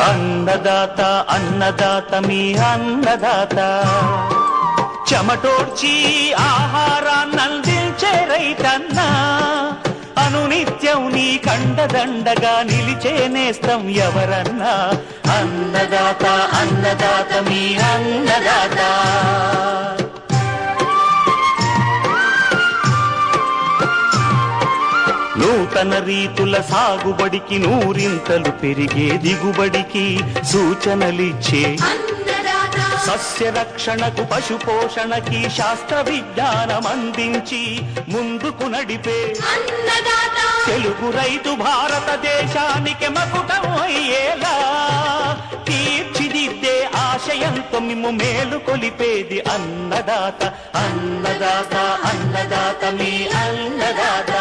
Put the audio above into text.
అన్నదాత అన్నదాత మీ అన్నదాత చెమటోడ్చి ఆహారాన్నందించే రైతన్నా అనునిత్యం నీ కండదండగా నిలిచే నేస్తం ఎవరన్నా అన్నదాత అన్నదాత మీ అన్నదాత నూతన రీతుల సాగుబడికి నూరింతలు పెరిగే దిగుబడికి సూచనలిచ్చే సస్య రక్షణకు పశు పోషణకి శాస్త్ర విజ్ఞానం అందించి ముందుకు నడిపే తెలుగు రైతు భారతదేశానికి మకుటం అయ్యేలా తీర్చిదిద్దే ఆశయంతో మిమ్ము మేలు కొలిపేది అన్నదాత అన్నదాత అన్నదాత మీ అన్నదాత